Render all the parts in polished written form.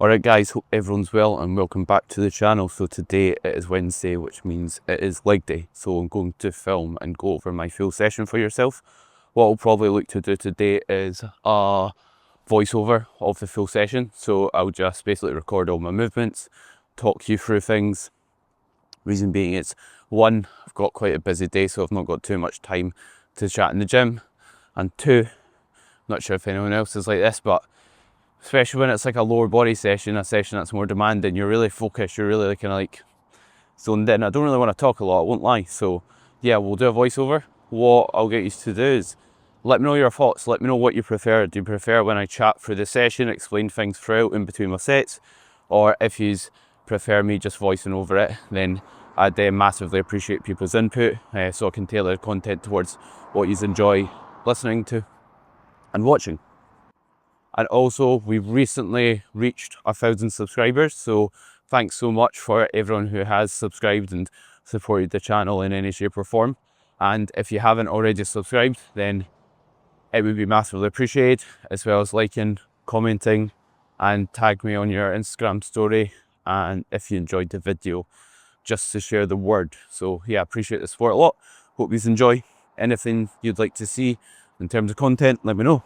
Alright guys, hope everyone's well and welcome back to the channel. So today it is Wednesday, which means it is leg day. So I'm going to film and go over my full session for yourself. What I'll probably look to do today is a voiceover of the full session. So I'll just basically record all my movements, talk you through things. Reason being it's one, I've got quite a busy day, so I've not got too much time to chat in the gym. And two, not sure if anyone else is like this, but especially when it's like a lower body session, a session that's more demanding, you're really focused, you're really kind of like zoned in. I don't really want to talk a lot, I won't lie. So yeah, we'll do a voiceover. What I'll get you to do is let me know your thoughts, let me know what you prefer. Do you prefer when I chat through the session, explain things throughout in between my sets? Or if you prefer me just voicing over it, then I'd massively appreciate people's input so I can tailor content towards what you enjoy listening to and watching. And also, we've recently reached 1,000 subscribers, so thanks so much for everyone who has subscribed and supported the channel in any shape or form. And if you haven't already subscribed, then it would be massively appreciated, as well as liking, commenting, and tag me on your Instagram story. And if you enjoyed the video, just to share the word. So yeah, appreciate the support a lot. Hope you enjoy. Anything you'd like to see in terms of content, let me know.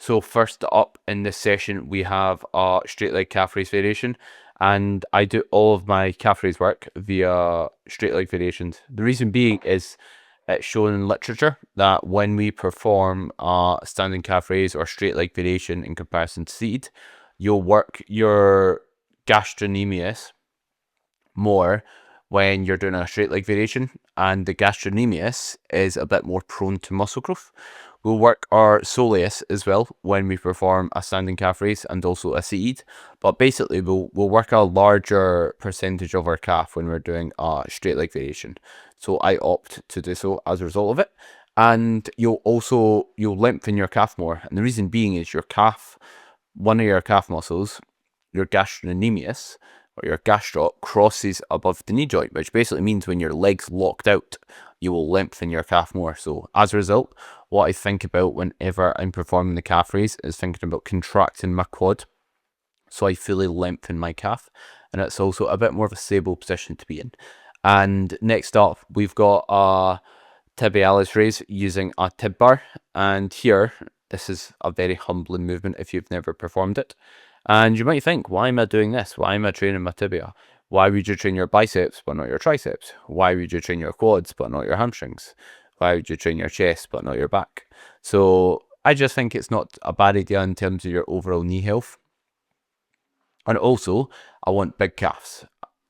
So first up in this session, we have a straight leg calf raise variation, and I do all of my calf raise work via straight leg variations. The reason being is it's shown in literature that when we perform a standing calf raise or straight leg variation in comparison to seated, you'll work your gastrocnemius more when you're doing a straight leg variation, and the gastrocnemius is a bit more prone to muscle growth. We'll work our soleus as well when we perform a standing calf raise and also a seated, but basically we'll work a larger percentage of our calf when we're doing a straight leg variation. So I opt to do so as a result of it. And you'll lengthen your calf more, and the reason being is your calf, one of your calf muscles, your gastrocnemius, or your gastroc, crosses above the knee joint, which basically means when your leg's locked out, you will lengthen your calf more. So as a result, what I think about whenever I'm performing the calf raise is thinking about contracting my quad, so I fully lengthen my calf, and it's also a bit more of a stable position to be in. And next up, we've got a tibialis raise using a tib bar, and here, this is a very humbling movement if you've never performed it. And you might think, why am I doing this? Why am I training my tibia? Why would you train your biceps but not your triceps? Why would you train your quads but not your hamstrings? Why would you train your chest but not your back? So I just think it's not a bad idea in terms of your overall knee health. And also, I want big calves.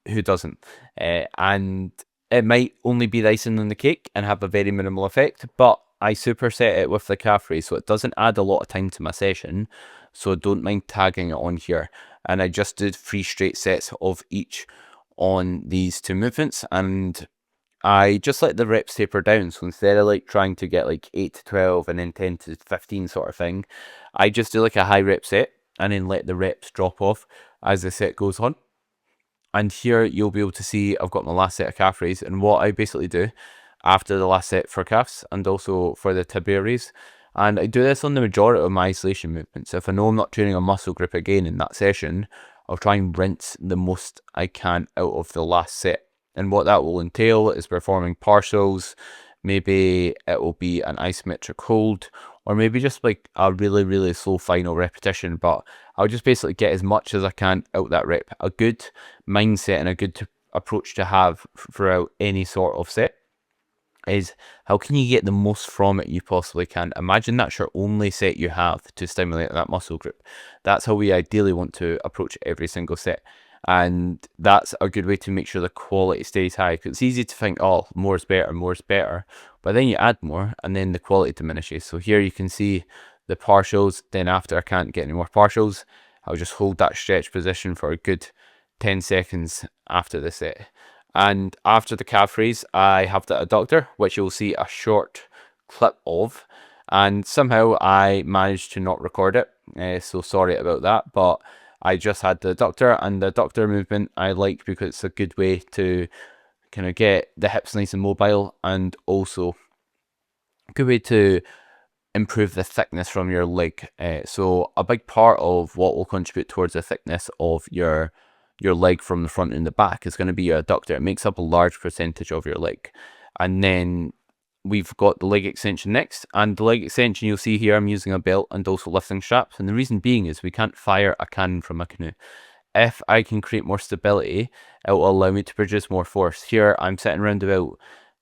Who doesn't? And it might only be the icing on the cake and have a very minimal effect, but I superset it with the calf raise, so it doesn't add a lot of time to my session, so I don't mind tagging it on here. And I just did 3 straight sets of each on these 2 movements, and I just let the reps taper down. So instead of like trying to get like 8 to 12 and then 10 to 15 sort of thing, I just do like a high rep set and then let the reps drop off as the set goes on. And here you'll be able to see I've got my last set of calf raise, and what I basically do after the last set for calves and also for the tibia raise. And I do this on the majority of my isolation movements. If I know I'm not training a muscle group again in that session, I'll try and rinse the most I can out of the last set. And what that will entail is performing partials. Maybe it will be an isometric hold, or maybe just like a really, really slow final repetition. But I'll just basically get as much as I can out that rep. A good mindset and a good approach to have throughout any sort of set is how can you get the most from it you possibly can. Imagine that's your only set you have to stimulate that muscle group. That's how we ideally want to approach every single set, and that's a good way to make sure the quality stays high, because it's easy to think, oh, more is better, but then you add more and then the quality diminishes. So here you can see the partials. Then after I can't get any more partials, I'll just hold that stretch position for a good 10 seconds after the set. And after the calf raise, I have the adductor, which you'll see a short clip of, and somehow I managed to not record it, so sorry about that, but I just had the adductor, and the adductor movement I like because it's a good way to kind of get the hips nice and mobile, and also a good way to improve the thickness from your leg. So a big part of what will contribute towards the thickness of your leg from the front and the back is going to be your adductor. It makes up a large percentage of your leg. And then we've got the leg extension next, and the leg extension, you'll see here I'm using a belt and also lifting straps, and the reason being is we can't fire a cannon from a canoe. If I can create more stability, it will allow me to produce more force. Here I'm sitting around about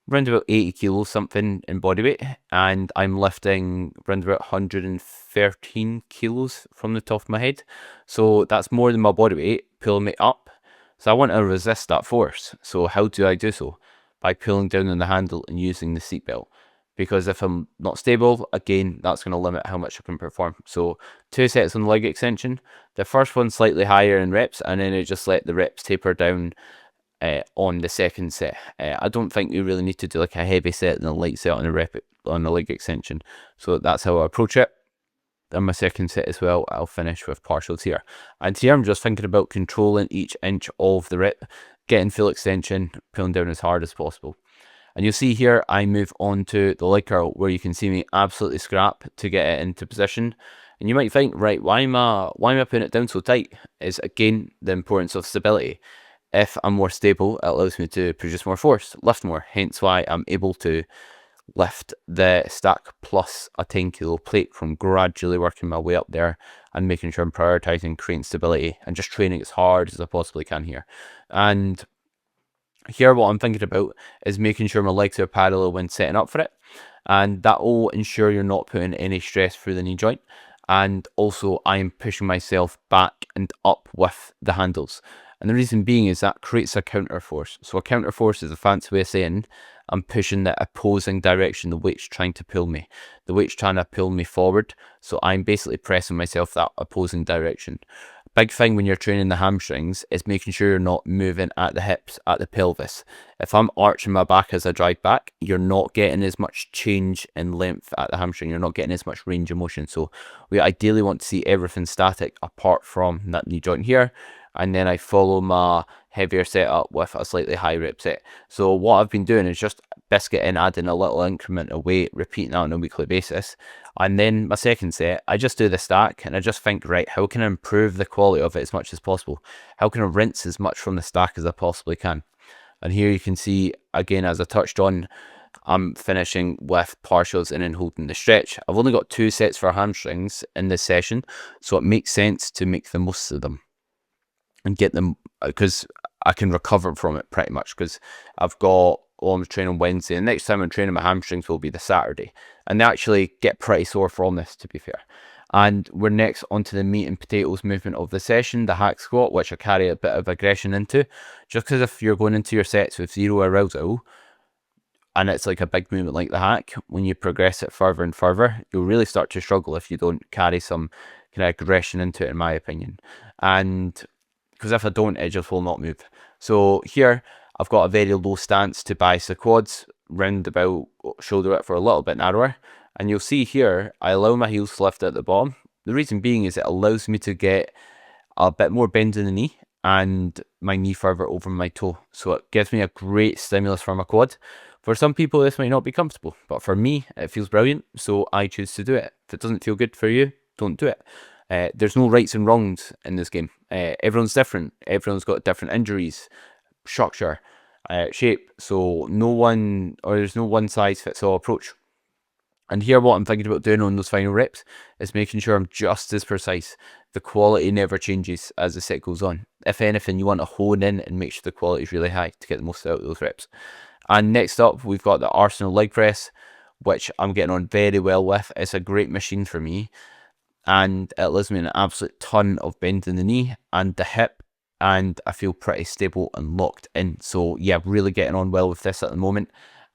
80 kilos something in body weight, and I'm lifting around about 113 kilos from the top of my head. So that's more than my body weight pulling me up. So I want to resist that force. So how do I do so? By pulling down on the handle and using the seatbelt. Because if I'm not stable, again, that's going to limit how much I can perform. So 2 sets on the leg extension. The first one slightly higher in reps, and then I just let the reps taper down on the second set. I don't think you really need to do like a heavy set and a light set on the leg extension. So that's how I approach it. And my second set as well, I'll finish with partials here. And here I'm just thinking about controlling each inch of the rep, getting full extension, pulling down as hard as possible. And you'll see here, I move on to the leg curl, where you can see me absolutely scrap to get it into position. And you might think, right, why am I putting it down so tight? Is again the importance of stability. If I'm more stable, it allows me to produce more force, lift more, hence why I'm able to lift the stack plus a 10 kilo plate from gradually working my way up there and making sure I'm prioritizing creating stability and just training as hard as I possibly can here. And here what I'm thinking about is making sure my legs are parallel when setting up for it, and that will ensure you're not putting any stress through the knee joint. And also I'm pushing myself back and up with the handles. And the reason being is that creates a counter force. So a counter force is a fancy way of saying I'm pushing the opposing direction. The weight's trying to pull me. The weight's trying to pull me forward. So I'm basically pressing myself that opposing direction. Big thing when you're training the hamstrings is making sure you're not moving at the hips, at the pelvis. If I'm arching my back as I drive back, you're not getting as much change in length at the hamstring. You're not getting as much range of motion. So we ideally want to see everything static apart from that knee joint here. And then I follow my heavier setup with a slightly high rep set. So what I've been doing is just biscuit in, adding a little increment of weight, repeating that on a weekly basis. And then my second set, I just do the stack and I just think, right, how can I improve the quality of it as much as possible? How can I rinse as much from the stack as I possibly can? And here you can see, again, as I touched on, I'm finishing with partials and then holding the stretch. I've only got 2 sets for hamstrings in this session, so it makes sense to make the most of them and get them, because I can recover from it pretty much, because I've got, I'm training Wednesday, and next time I'm training my hamstrings will be the Saturday, and they actually get pretty sore from this, to be fair. And we're next onto the meat and potatoes movement of the session, the hack squat, which I carry a bit of aggression into, just because if you're going into your sets with 0 arousal, and it's like a big movement like the hack, when you progress it further and further, you'll really start to struggle if you don't carry some kind of aggression into it, in my opinion. And because if I don't, it just will not move. So here, I've got a very low stance to bias the quads, round about shoulder width for a little bit narrower. And you'll see here, I allow my heels to lift at the bottom. The reason being is it allows me to get a bit more bend in the knee and my knee further over my toe. So it gives me a great stimulus for my quad. For some people, this might not be comfortable, but for me, it feels brilliant, so I choose to do it. If it doesn't feel good for you, don't do it. There's no rights and wrongs in this game. Everyone's different. Everyone's got different injuries, structure, shape. So there's no one size fits all approach. And here what I'm thinking about doing on those final reps is making sure I'm just as precise. The quality never changes as the set goes on. If anything, you want to hone in and make sure the quality is really high to get the most out of those reps. And next up, we've got the Arsenal leg press, which I'm getting on very well with. It's a great machine for me, and it allows me an absolute ton of bend in the knee and the hip, and I feel pretty stable and locked in. So yeah, really getting on well with this at the moment.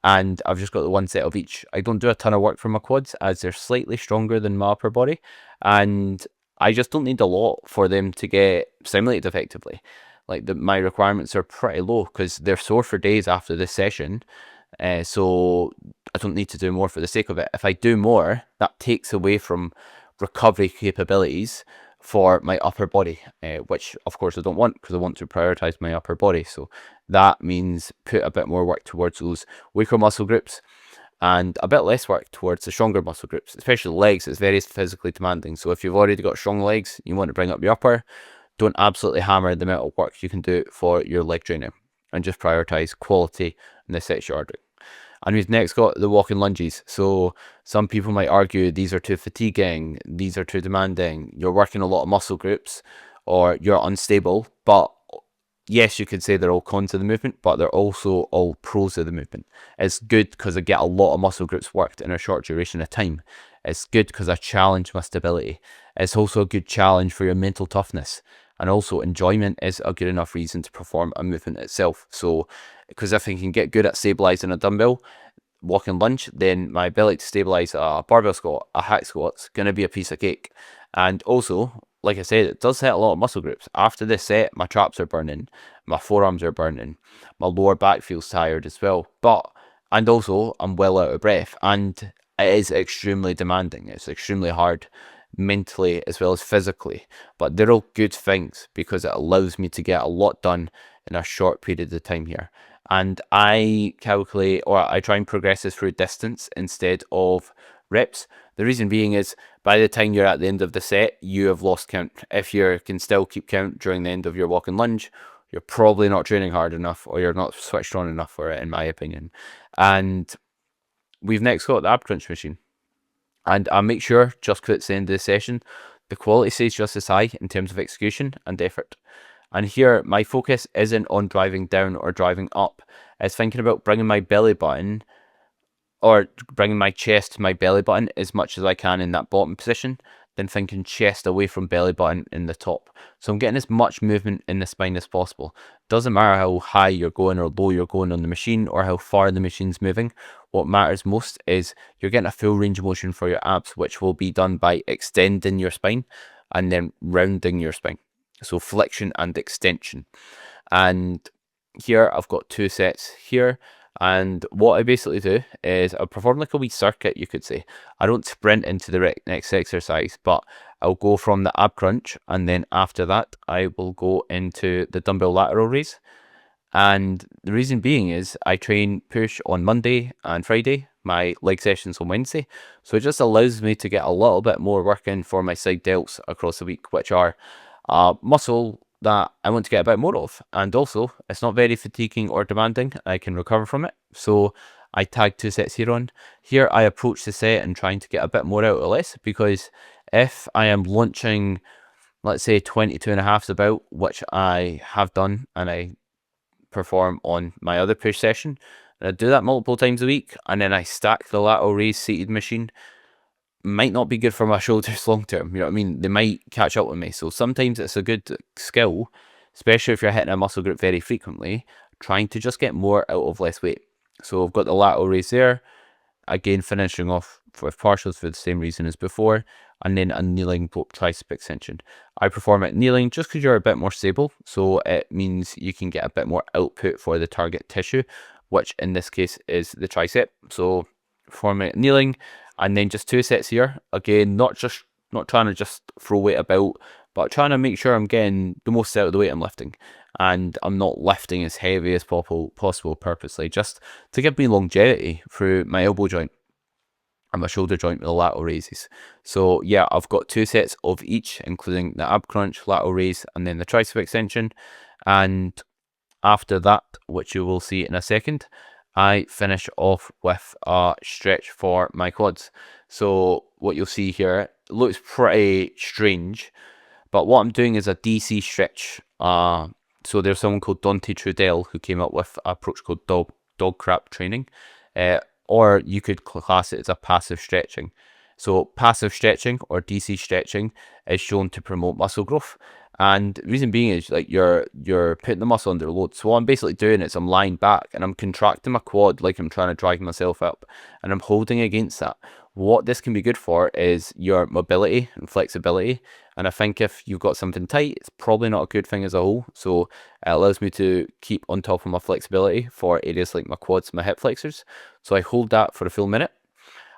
And I've just got the 1 set of each. I don't do a ton of work for my quads as they're slightly stronger than my upper body, and I just don't need a lot for them to get stimulated effectively. Like my requirements are pretty low because they're sore for days after this session. So I don't need to do more for the sake of it. If I do more, that takes away from recovery capabilities for my upper body, which of course I don't want, because I want to prioritize my upper body. So that means put a bit more work towards those weaker muscle groups. and a bit less work towards the stronger muscle groups, especially legs. It's very physically demanding. So if you've already got strong legs, you want to bring up your upper, don't absolutely hammer the amount of work you can do for your leg training, and just prioritize quality in the sets you're doing. And we've next got the walking lunges. So some people might argue these are too fatiguing, these are too demanding, you're working a lot of muscle groups, or you're unstable. But yes, you could say they're all cons of the movement, but they're also all pros of the movement. It's good because I get a lot of muscle groups worked in a short duration of time. It's good because I challenge my stability. It's also a good challenge for your mental toughness. And also enjoyment is a good enough reason to perform a movement itself. So, because if I can get good at stabilizing a dumbbell, walking lunge, then my ability to stabilize a barbell squat, a hack squat's going to be a piece of cake. And also, like I said, it does hit a lot of muscle groups. After this set, my traps are burning, my forearms are burning, my lower back feels tired as well. And also, I'm well out of breath, and it is extremely demanding. It's extremely hard mentally as well as physically. But they're all good things because it allows me to get a lot done in a short period of time here. And I calculate, or I try and progress this through distance instead of reps. The reason being is by the time you're at the end of the set, you have lost count. If you can still keep count during the end of your walk and lunge, you're probably not training hard enough, or you're not switched on enough for it, in my opinion. And we've next got the ab crunch machine. And I make sure, just because it's the end of the session, the quality stays just as high in terms of execution and effort. And here, my focus isn't on driving down or driving up. It's thinking about bringing my belly button, or bringing my chest to my belly button as much as I can in that bottom position, then thinking chest away from belly button in the top. So I'm getting as much movement in the spine as possible. Doesn't matter how high you're going or low you're going on the machine, or how far the machine's moving. What matters most is you're getting a full range of motion for your abs, which will be done by extending your spine and then rounding your spine. So flexion and extension. And here I've got 2 sets here. And what I basically do is I perform like a wee circuit, you could say. I don't sprint into the next exercise, but I'll go from the ab crunch, and then after that I will go into the dumbbell lateral raise. And the reason being is I train push on Monday and Friday, my leg sessions on Wednesday. So it just allows me to get a little bit more work in for my side delts across the week, which are muscle that I want to get a bit more of. And also, it's not very fatiguing or demanding. I can recover from it. So I tag 2 sets here on. Here I approach the set and trying to get a bit more out of less, because if I am launching, let's say 22.5s about, which I have done and I perform on my other push session, and I do that multiple times a week, and then I stack the lateral raise seated machine, might not be good for my shoulders long term. You know what I mean? They might catch up with me. So sometimes it's a good skill, especially if you're hitting a muscle group very frequently, trying to just get more out of less weight. So I've got the lateral raise there, again finishing off with partials for the same reason as before, and then a kneeling tricep extension. I perform it kneeling just because you're a bit more stable, so it means you can get a bit more output for the target tissue, which in this case is the tricep. So perform it kneeling, and then just 2 sets here. Again, not trying to just throw weight about, but trying to make sure I'm getting the most out of the weight I'm lifting, and I'm not lifting as heavy as possible purposely, just to give me longevity through my elbow joint and my shoulder joint with the lateral raises. So yeah, I've got 2 sets of each, including the ab crunch, lateral raise, and then the tricep extension. And after that, which you will see in a second, I finish off with a stretch for my quads. So what you'll see here looks pretty strange, but what I'm doing is a DC stretch. So there's someone called Dante Trudell who came up with an approach called dog crap training, or you could class it as a passive stretching. So passive stretching or DC stretching is shown to promote muscle growth. And the reason being is like you're putting the muscle under load. So what I'm basically doing is I'm lying back and I'm contracting my quad like I'm trying to drag myself up, and I'm holding against that. What this can be good for is your mobility and flexibility. And I think if you've got something tight, it's probably not a good thing as a whole. So it allows me to keep on top of my flexibility for areas like my quads, my hip flexors. So I hold that for a full minute.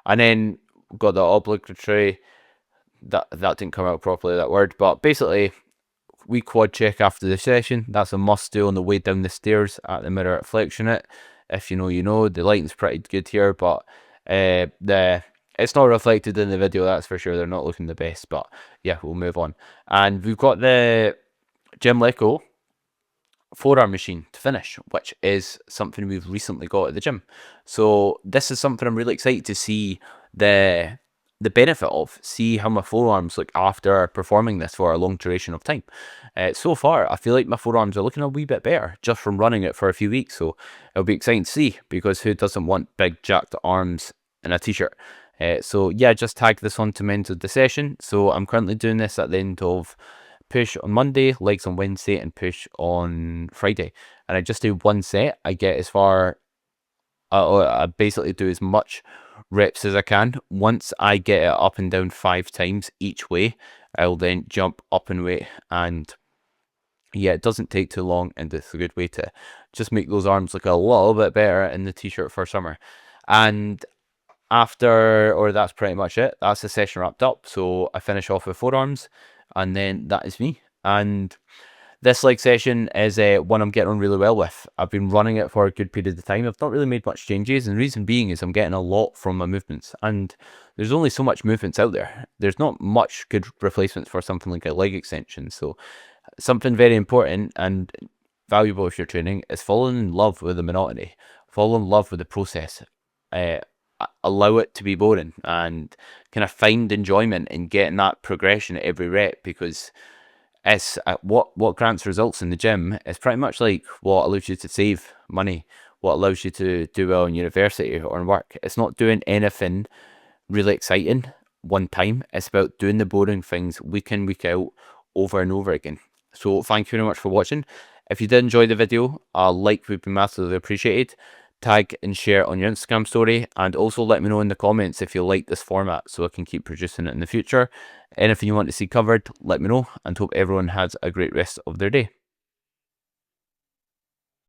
And then got the obligatory, that didn't come out properly, that word, but basically we quad check after the session. That's a must do on the way down the stairs at the mirror at Flexion It. If you know, you know. The lighting's pretty good here, but It's not reflected in the video, that's for sure. They're not looking the best, but yeah, we'll move on. And we've got the Gym Leco forearm machine to finish, which is something we've recently got at the gym. So this is something I'm really excited to see the benefit of, see how my forearms look after performing this for a long duration of time. So far, I feel like my forearms are looking a wee bit better just from running it for a few weeks. So it'll be exciting to see, because who doesn't want big jacked arms in a t-shirt? So yeah, just tag this on to mentor the session. So I'm currently doing this at the end of push on Monday, legs on Wednesday, and push on Friday. And I just do one set. I get as far, I basically do as much reps as I can. Once I get it up and down 5 times each way, I'll then jump up in weight. And yeah, it doesn't take too long, and it's a good way to just make those arms look a little bit better in the t-shirt for summer. And that's pretty much it. That's the session wrapped up. So I finish off with forearms, and then that is me. And this leg session is one I'm getting on really well with. I've been running it for a good period of time. I've not really made much changes, and the reason being is I'm getting a lot from my movements, and there's only so much movements out there. There's not much good replacements for something like a leg extension. So something very important and valuable if you're training is falling in love with the monotony, fall in love with the process. Allow it to be boring, and kind of find enjoyment in getting that progression at every rep, because it's what grants results in the gym is pretty much like what allows you to save money, what allows you to do well in university or in work. It's not doing anything really exciting one time. It's about doing the boring things week in, week out, over and over again. So thank you very much for watching. If you did enjoy the video, a like would be massively appreciated. Tag and share on your Instagram story, and also let me know in the comments if you like this format so I can keep producing it in the future. Anything you want to see covered, let me know, and hope everyone has a great rest of their day.